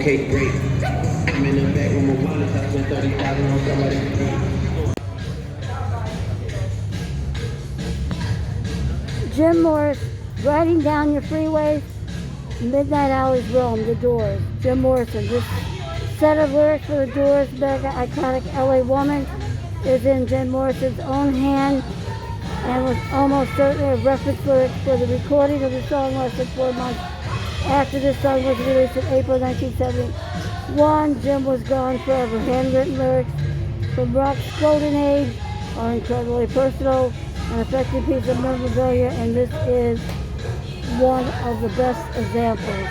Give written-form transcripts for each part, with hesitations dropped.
Okay, great. I'm in the back room of wellness. I spent 30,000 on somebody. Jim Morris, Riding Down Your Freeways, Midnight Hours Rome, The Doors. Jim Morrison. This set of lyrics for The Doors' mega iconic LA Woman is in Jim Morrison's own hand and was almost certainly a reference lyrics for the recording of the song less than 4 months after this song was released in April 1971. Jim was gone forever. Handwritten lyrics from rock's golden age are incredibly personal, an effective piece of memorabilia, and this is one of the best examples.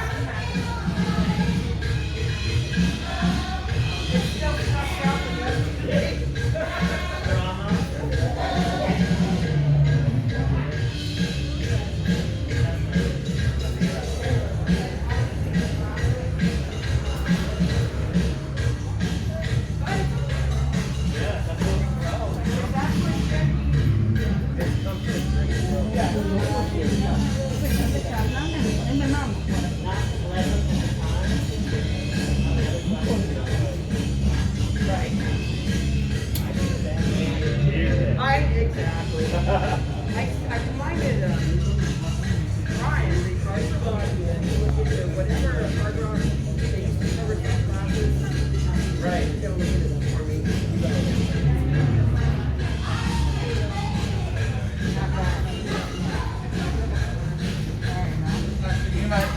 I reminded Brian because whatever hard rock they used to cover some classes. Right. He's gonna look into that for me. You might.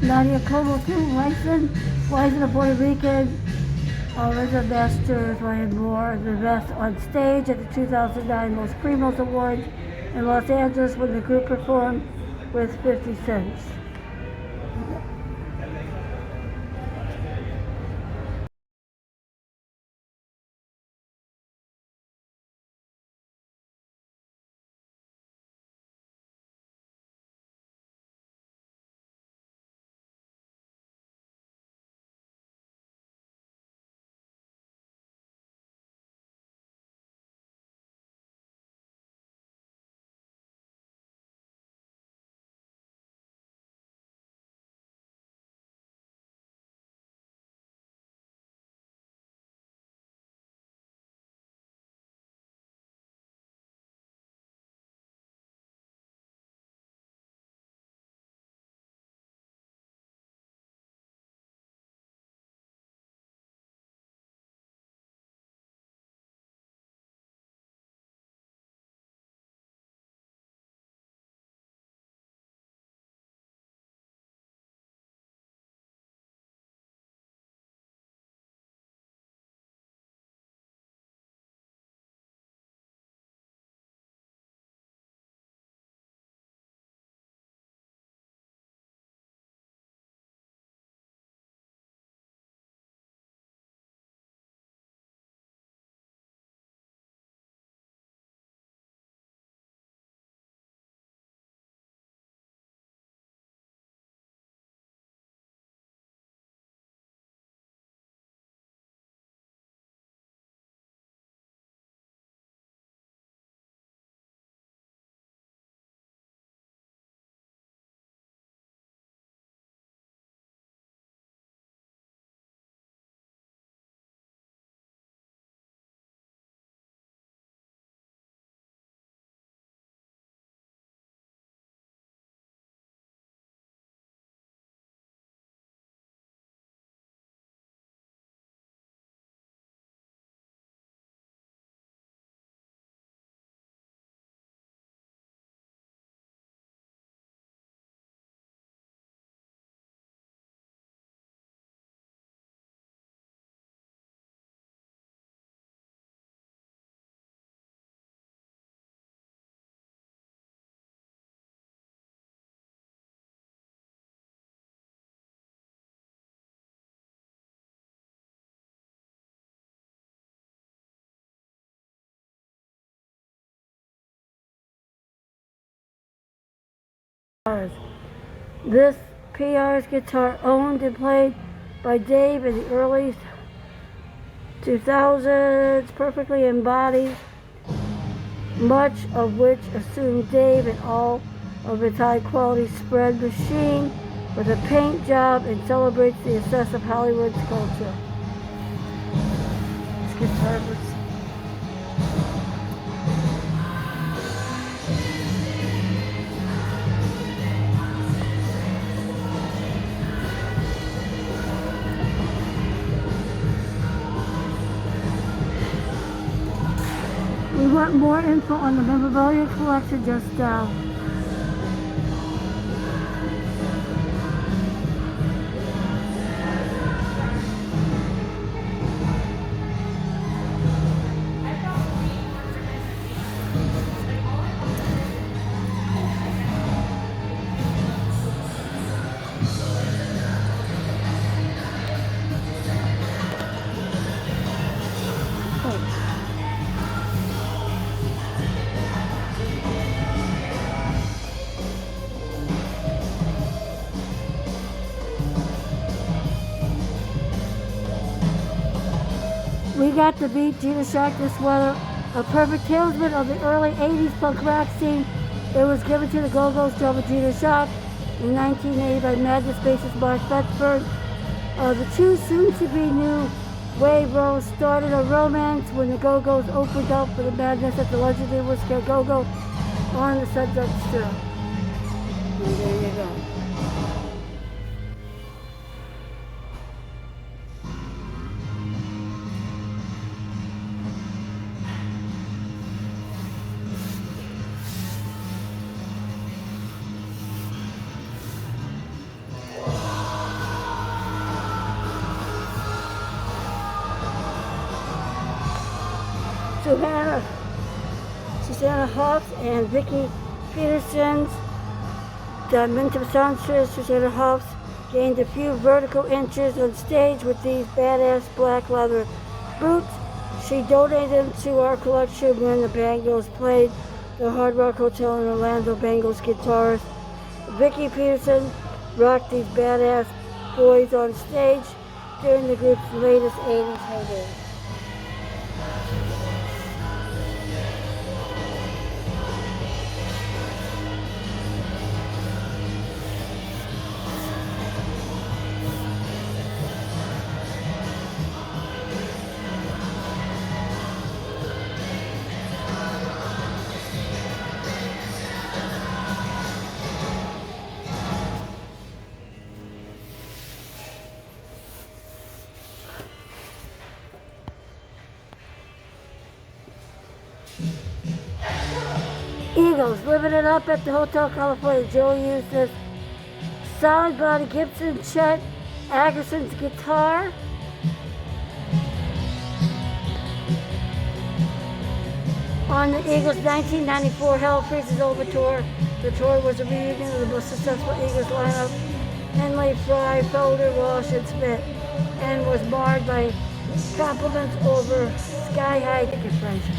Nadia Como too, Weizen of Puerto Rican, Elizabeth Masters, Ryan Moore, the best on stage at the 2009 Los Primos Awards in Los Angeles when the group performed with 50 Cent. This PR's guitar, owned and played by Dave in the early 2000s, perfectly embodies much of which assumed Dave and all of its high-quality spread machine with a paint job and celebrates the excess of Hollywood's culture. This guitar was We want more info on the memorabilia collection, just dial. We got to beat Gina Shark this weather, a perfect talisman of the early 80s punk rock scene. It was given to the Go-Go's drummer Gina Shark in 1980 by Madness bassist Mark Thetford. The two soon-to-be new wave bros started a romance when the Go-Go's opened up for the Madness at the legendary Whiskey Go-Go on the Sunset Strip. And there you go. Susanna Hoffs and Vicky Peterson's Dimension Songstress. Susanna Hoffs gained a few vertical inches on stage with these badass black leather boots. She donated them to our collection when the Bangles played the Hard Rock Hotel in Orlando. Bangles guitarist Vicky Peterson rocked these badass boys on stage during the group's latest 80s heyday. Eagles, living it up at the Hotel California. Joe used this solid body Gibson Chet Agerson's guitar. On the Eagles' 1994 Hell Freezes Over tour. The tour was a reunion of the most successful Eagles lineup: Henley, Fry, Felder, Walsh, and Smith, and was marred by compliments over sky-high ticket prices.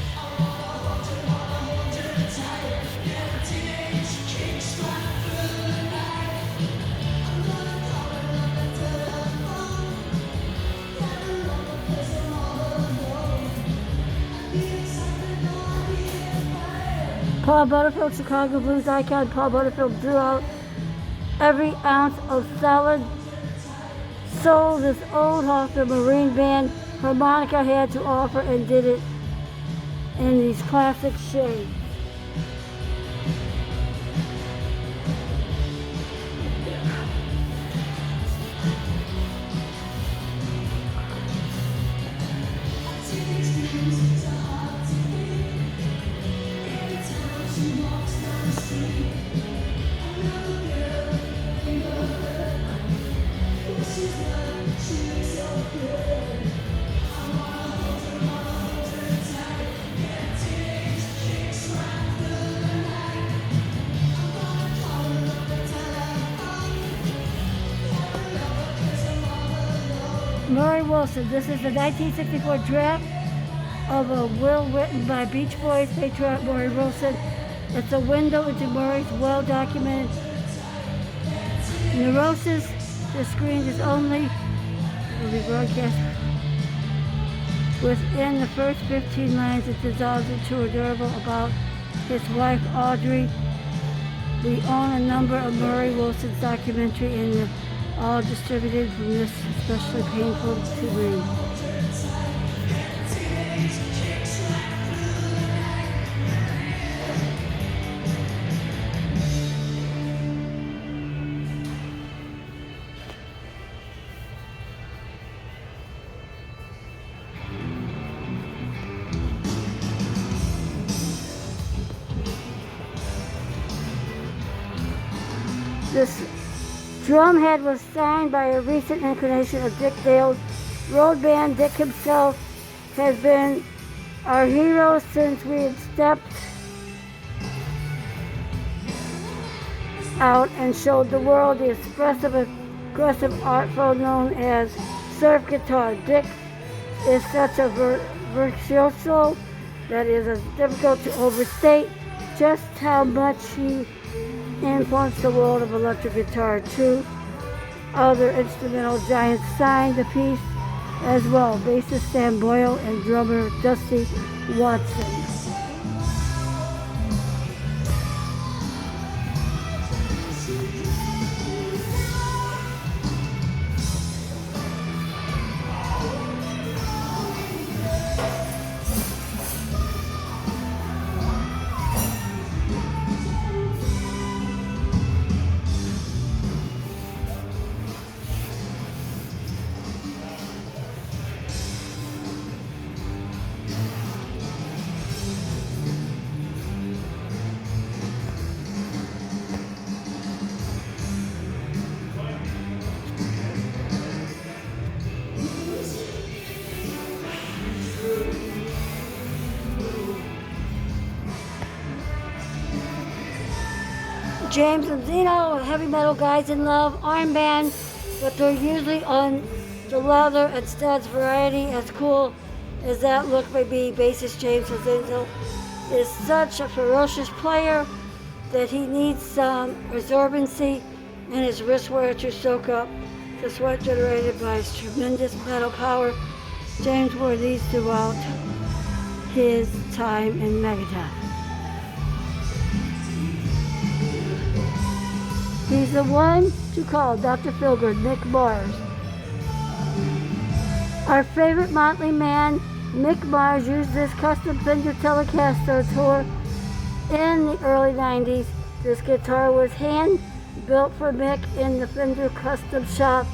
Paul Butterfield, Chicago blues icon Paul Butterfield, drew out every ounce of solid soul this old Hawthorne Marine Band harmonica had to offer, and did it in these classic shades. Murray Wilson. This is the 1964 draft of a will written by Beach Boys patriot Murray Wilson. It's a window into Murray's well-documented Neurosis, the screen is only will be broadcast within the first 15 lines. It dissolves into adorable about his wife Audrey. We own a number of Murray Wilson's documentary and they're all distributed from this, especially painful to read. This drumhead was signed by a recent incarnation of Dick Dale's road band. Dick himself has been our hero since we had stepped out and showed the world the expressive, aggressive art form known as surf guitar. Dick is such a virtuoso that it is difficult to overstate just how much he influenced the world of electric guitar. Two other instrumental giants signed the piece as well, bassist Sam Boyle and drummer Dusty Watson. James and Zeno, heavy metal guys in love, armband, but they're usually on the leather and studs variety. As cool as that look may be, bassist James Zeno is such a ferocious player that he needs some resorbency in his wristwear to soak up the sweat generated by his tremendous metal power. James wore these throughout his time in Megadeth. He's the one to call Dr. Feelgood, Mick Mars. Our favorite Motley man, Mick Mars, used this custom Fender Telecaster tour in the early 90s. This guitar was hand built for Mick in the Fender custom shop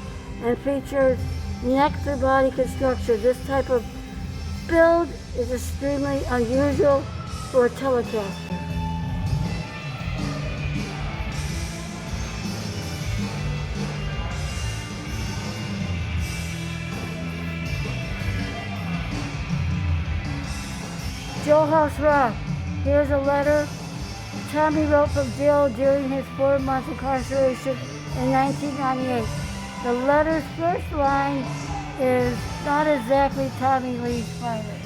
and features neck to body construction. This type of build is extremely unusual for a Telecaster. Jailhouse Rock. Here's a letter Tommy wrote from jail during his 4-month incarceration in 1998. The letter's first line is not exactly Tommy Lee's finest.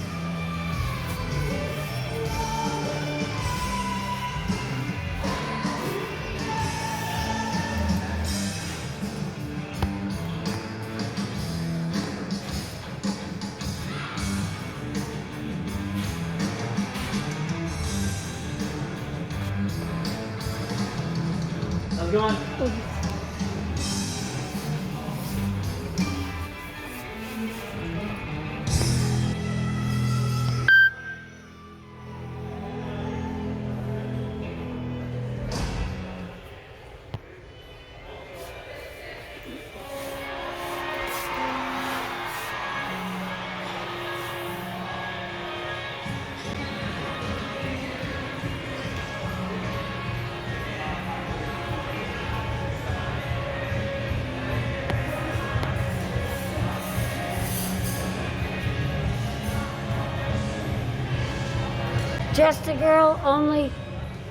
How's it going? Just a Girl, only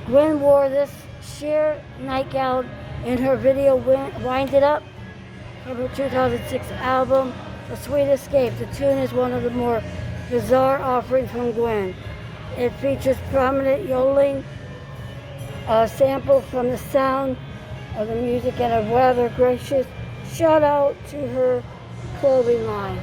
Gwen wore this sheer nightgown in her video Wind It Up from her 2006 album, The Sweet Escape. The tune is one of the more bizarre offerings from Gwen. It features prominent yodeling, a sample from the sound of the music and a rather gracious shout out to her clothing line.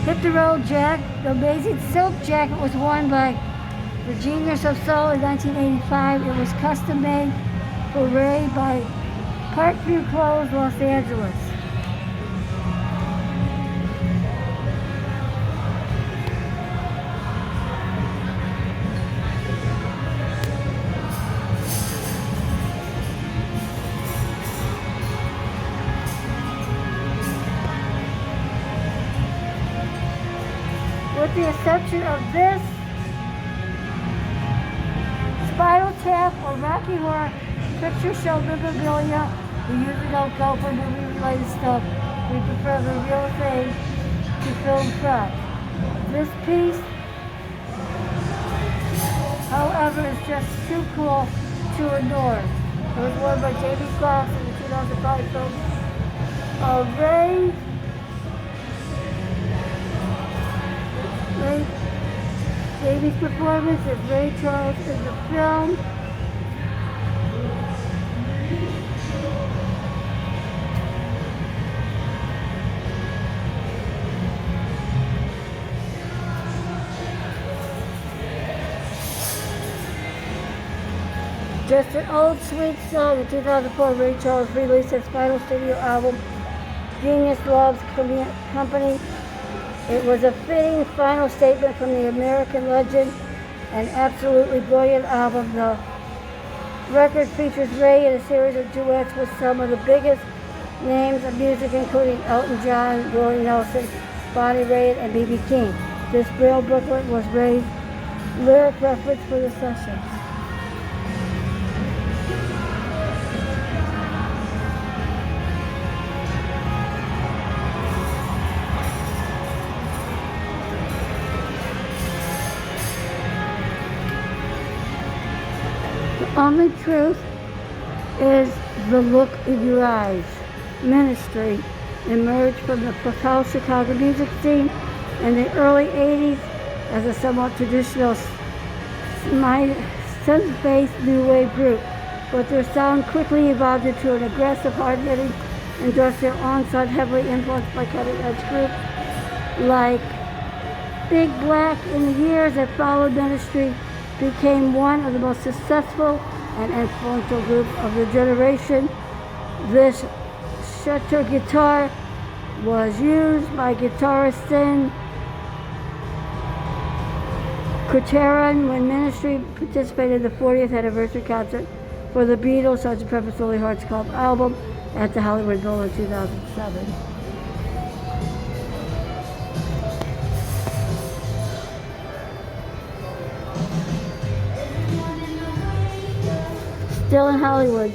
Hit the Road Jack. The amazing silk jacket was worn by Virginia of Soul in 1985. It was custom made for Ray by Parkview Clothes, Los Angeles. With the exception of this Spinal Tap or Rocky Horror picture show memorabilia, we usually don't go for movie-related stuff. We prefer the real thing to film props. This piece, however, is just too cool to ignore. It was worn by Jamie Foxx in the 2005 film Ray. Jamie's performance as Ray Charles in the film. Just an old sweet song. In 2004, Ray Charles released his final studio album, Genius Loves Company. It was a fitting final statement from the American legend, an absolutely brilliant album. The record features Ray in a series of duets with some of the biggest names of music, including Elton John, Willie Nelson, Bonnie Raitt, and B.B. King. This braille booklet was Ray's lyric reference for the session. The only truth is the look in your eyes. Ministry emerged from the propel Chicago music scene in the early 80s as a somewhat traditional synth-based new wave group, but their sound quickly evolved into an aggressive, hard-hitting industrial onslaught heavily influenced by cutting-edge groups like Big Black. In the years that followed, Ministry became one of the most successful and influential groups of the generation. This shutter guitar was used by guitarist Stan Kurtaran when Ministry participated in the 40th anniversary concert for the Beatles' Sgt. Pepper's Lonely Hearts Club album at the Hollywood Bowl in 2007. Still in Hollywood,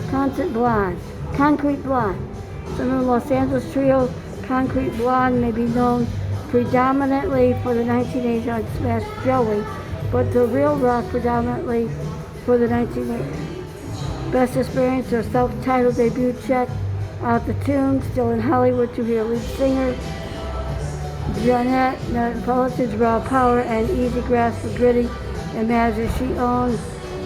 Concrete Blonde. From the Los Angeles trio, Concrete Blonde may be known predominantly for the 1989 smash Joey, but the real rock predominantly for the 1980s. Best experience their self-titled debut. Check out the tune Still in Hollywood to hear lead singer Janet Napolitan's raw power and easy grasp for gritty images. She owned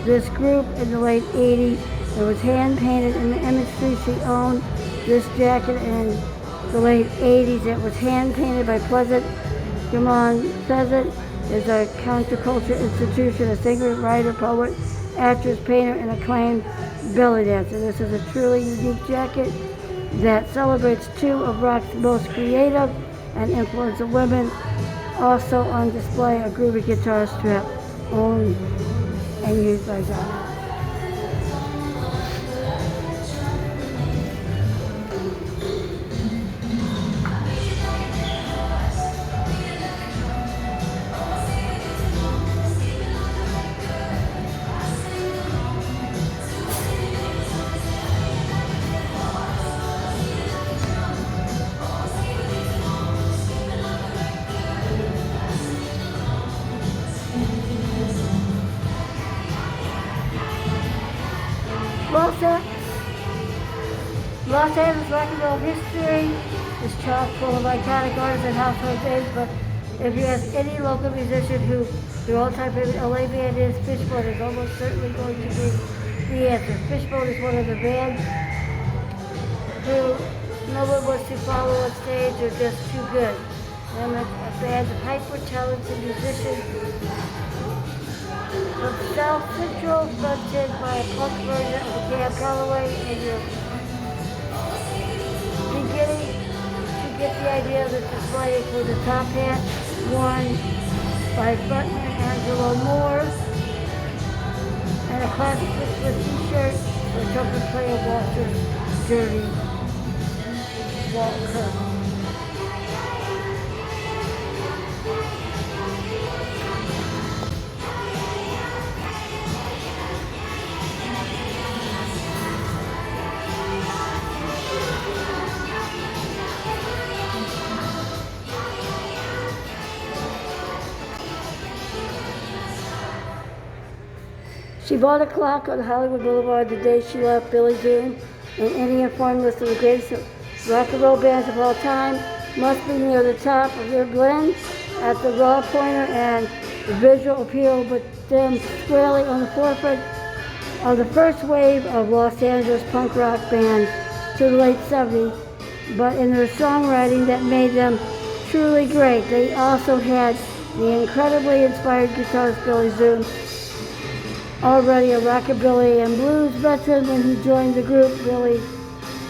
this group in the late 80s. It was hand-painted in the imagery. She owned this jacket in the late 80s. It was hand-painted by Pleasant Gamon. Pleasant is a counterculture institution, a singer, writer, poet, actress, painter, and acclaimed belly dancer. This is a truly unique jacket that celebrates two of rock's most creative and influential women. Also on display, a groovy guitar strap owned and used by John. Angeles rock and roll history is chock full of iconic artists and household names, but if you ask any local musician who their all-time favorite LA band is, Fishbone is almost certainly going to be the answer. Fishbone is one of the bands who no one wants to follow on stage or just too good. And a band of hyper-talented musicians from South Central, fronted by a punk version of the Cab Calloway, and you're beginning to get the idea that the play for the top hat, worn by frontman Angelo Moore, and a classic with t-shirt for trumpet player Walter Dirty Walker. She bought a clock on Hollywood Boulevard the day she left Billy Zoom, and any informed list of the greatest rock and roll bands of all time must be near the top of their blend at the raw pointer and the visual appeal, but them squarely on the forefront of the first wave of Los Angeles punk rock bands to the late 70s, but in their songwriting that made them truly great. They also had the incredibly inspired guitarist Billy Zoom, already a rockabilly and blues veteran when he joined the group. Billy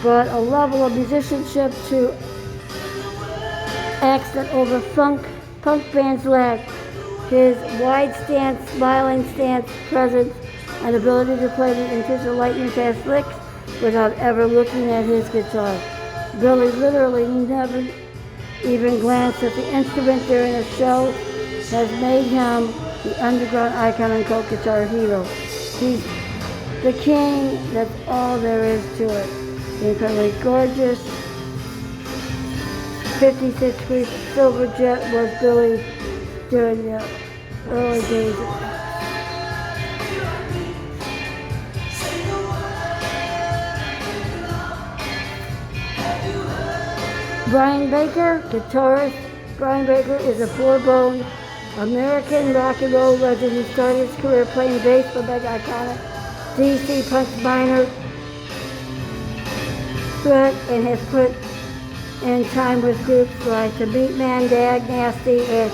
brought a level of musicianship to acts that over punk bands lacked. His wide stance, smiling stance, presence, and ability to play the intense lightning fast licks without ever looking at his guitar. Billy literally never even glanced at the instrument during a show has made him the underground icon and cult guitar hero. He's the king, that's all there is to it. The incredibly gorgeous 56-piece Silver Jet was Billy during the early days. Brian Baker, guitarist. Brian Baker is a four-bone American rock and roll legend who started his career playing bass for mega iconic DC Punk Minor Threat, and has put in time with groups like the Beatman, Dag Nasty, and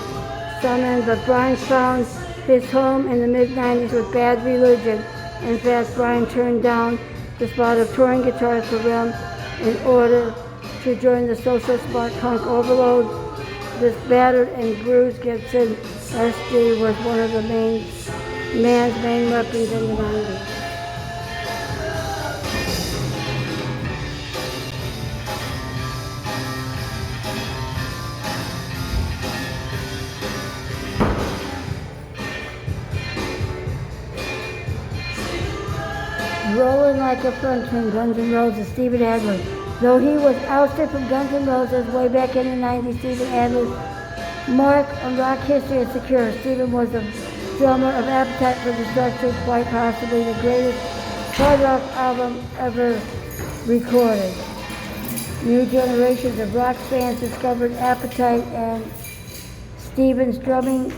Summon, but Brian found his home in the mid-90s with Bad Religion. In fact, Brian turned down the spot of touring guitarist for them in order to join the social smart punk Overload. This battered and bruised Gibson SD was one of the man's main weapons in the 90s. Rolling like a frontman, Guns N' Roses, Steven Adler. Though he was ousted from Guns N' Roses way back in the 90s, Steven Adler's mark on rock history is secure. Steven was the drummer of Appetite for Destruction, quite possibly the greatest hard rock album ever recorded. New generations of rock fans discovered Appetite and Steven's drumming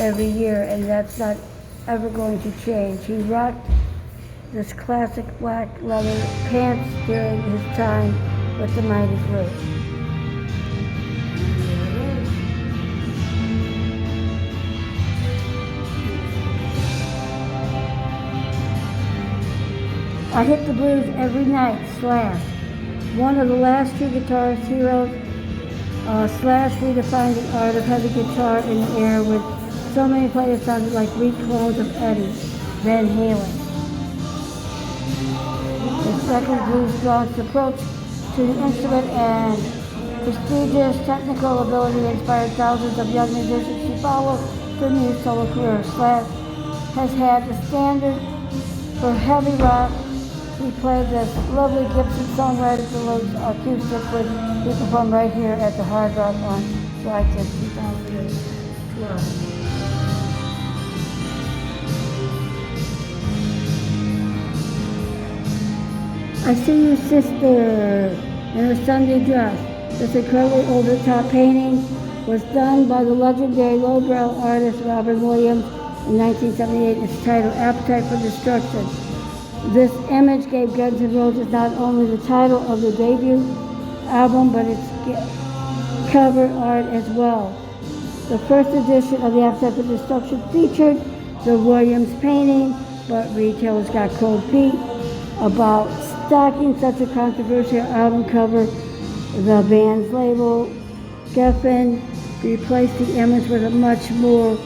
every year, and that's not ever going to change. He rocked this classic black leather pants during his time with the Mighty Group. I hit the blues every night, Slash. One of the last true guitarist heroes, Slash redefined the art of heavy guitar in the era with so many players sounded like weak clones of Eddie Van Halen. His second blues-drawn approach to the instrument and prestigious technical ability inspired thousands of young musicians to follow their new solo career. Slash has had the standard for heavy rock. He played this lovely Gibson songwriter Deluxe acoustic, which he performed right here at the Hard Rock on July 10, 2012. I See You Sister in a Sunday dress. This incredibly over-the-top painting was done by the legendary lowbrow artist Robin Williams in 1978. It's titled Appetite for Destruction. This image gave Guns N' Roses not only the title of the debut album, but its cover art as well. The first edition of the Appetite for Destruction featured the Williams painting, but retailers got cold feet about stocking such a controversial album cover. The band's label, Geffen, replaced the image with a much more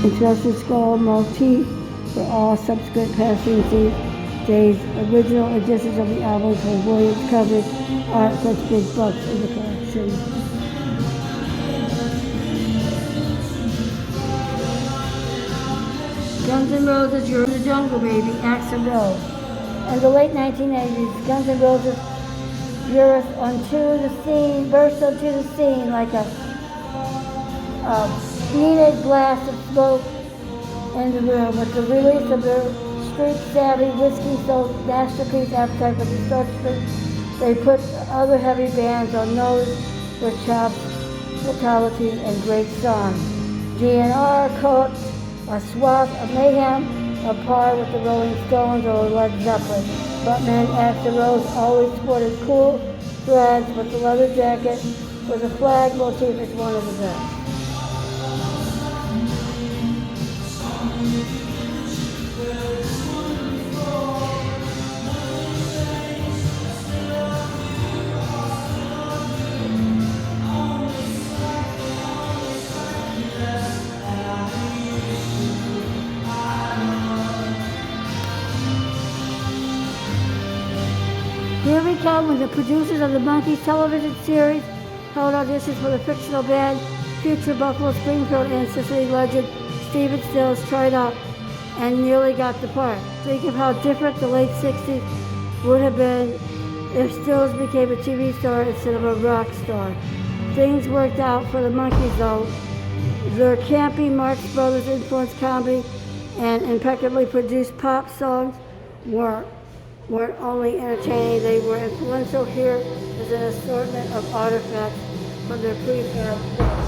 interesting skull motif for all subsequent passing days. Original editions of the albums with Williams covers aren't such big bucks in the collection. Guns N' Roses, You're in the Jungle, Baby, Axl Rose. In the late 1980s, Guns N' Roses burst onto the scene like a heated blast of smoke in the room. With the release of their street-savvy, whiskey-soaked masterpiece, Appetite for Destruction, they put other heavy bands on nose with chops, vitality, and great songs. GNR cooked a swath of mayhem, a par with the Rolling Stones or Led Zeppelin. Frontman Axl Rose always sported cool threads with the leather jacket with a flag motif is one of the best. Here we come when the producers of the Monkees television series held auditions for the fictional band. Future Buffalo Springfield and Cincinnati legend Stephen Stills tried out and nearly got the part. Think of how different the late 60s would have been if Stills became a TV star instead of a rock star. Things worked out for the Monkees though. Their campy Marx Brothers influenced comedy and impeccably produced pop songs weren't only entertaining, they were influential. Here is an assortment of artifacts from their prefab days.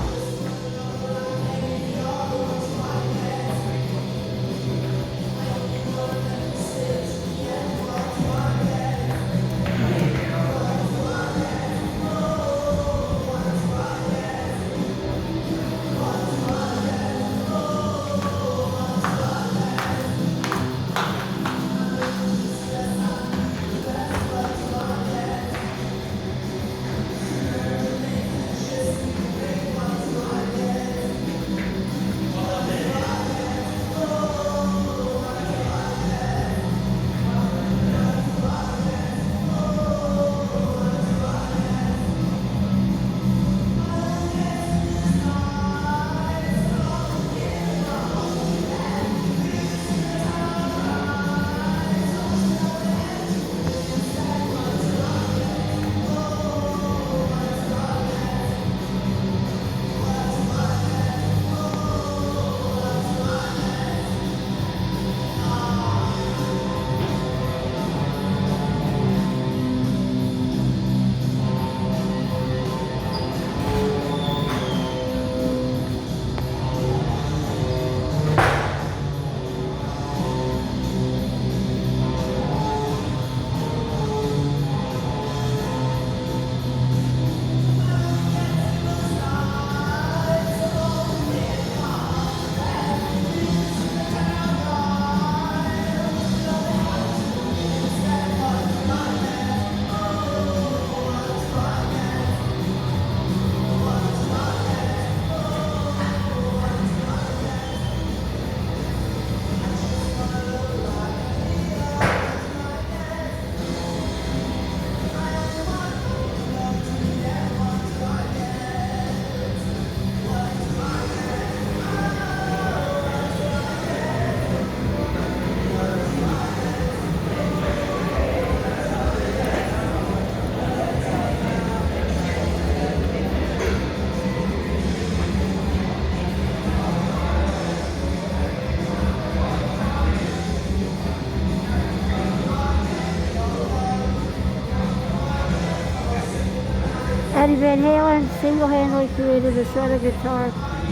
Eddie Van Halen single-handedly created the shredder guitar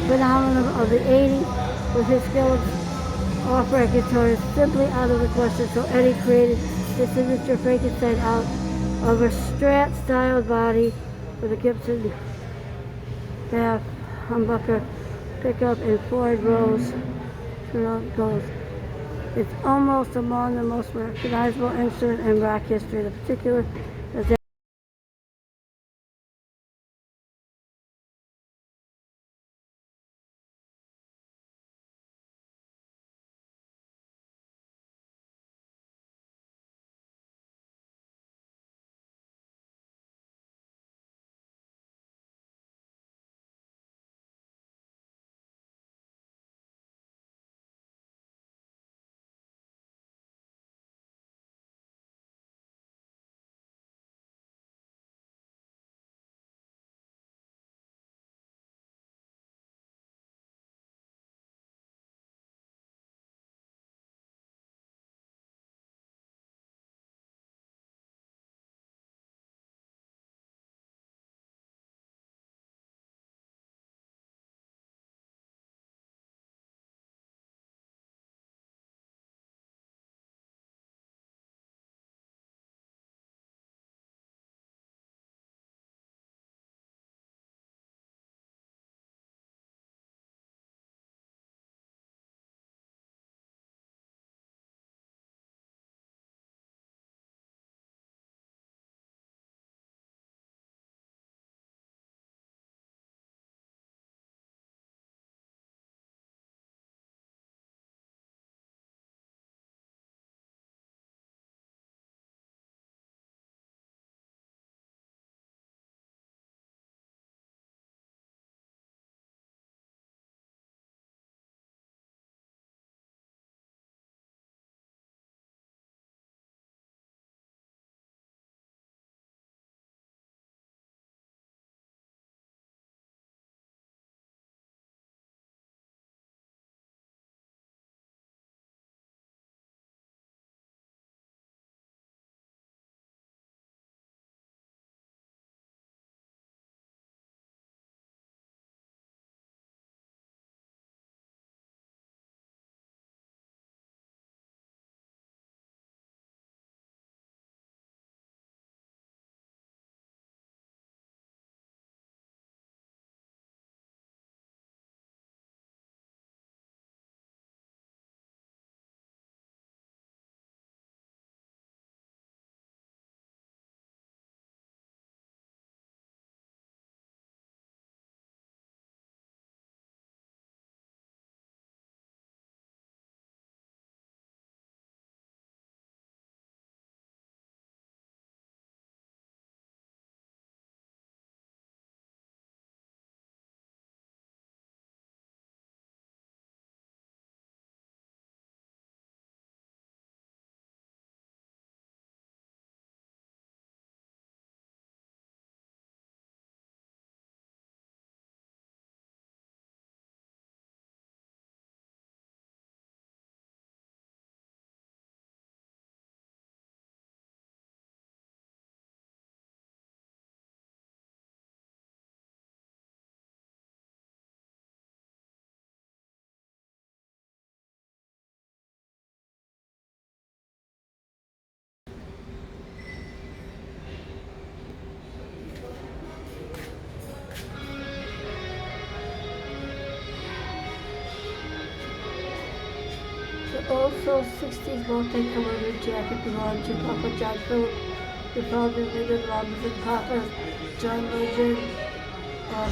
phenomenon of the 80s with his skills off-rack guitars simply out of the question. So Eddie created his signature Frankenstein out of a Strat-styled body with a Gibson bass humbucker pickup and Floyd Rose throughout goes. It's almost among the most recognizable instrument in rock history. The particular is that the old soul 60s multi-colored jacket belonged to Papa John Philip, the founder of Lyndon Robinson Papa's John Legend.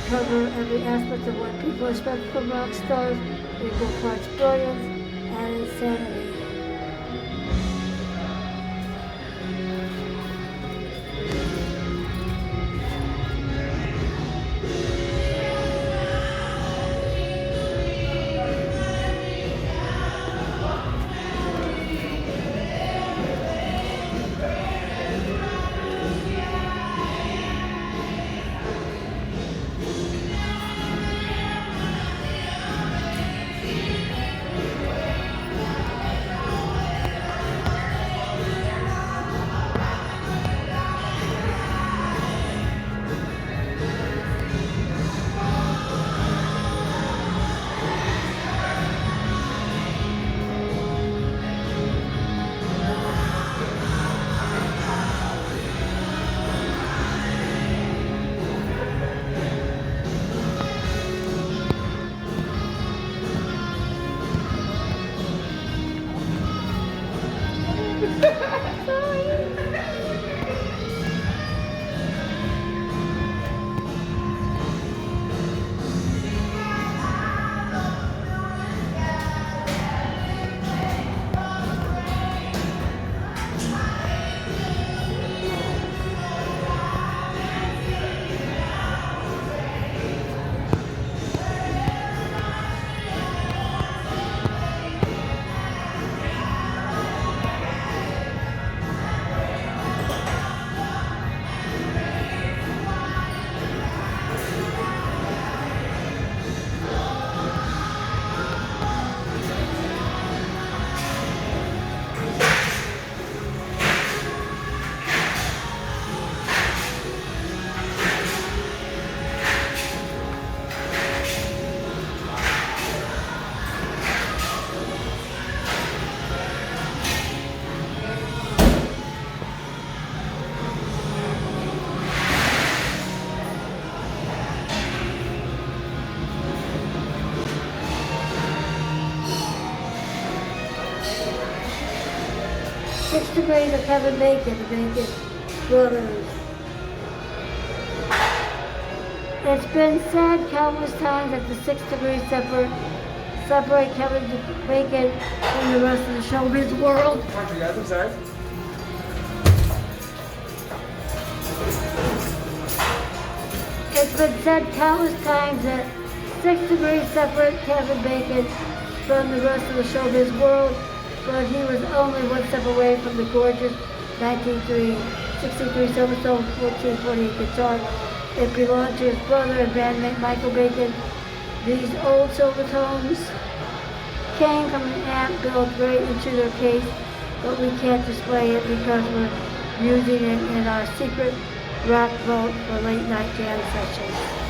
Cover every aspect of what people expect from rock stars, equal parts brilliance and insanity. series of Kevin Bacon, the Bacon brothers. It's been said countless times that the 6 degrees separate Kevin Bacon from the rest of the showbiz world. Watch you guys, I'm sorry. It's been said countless times that 6 degrees separate Kevin Bacon from the rest of the showbiz world, but he was only one step away from the gorgeous 1963 Silverstone 1448 guitar. It belonged to his brother and bandmate Michael Bacon. These old Silvertones came from an amp built right into their case, but we can't display it because we're using it in our secret rock vault for late night jam sessions.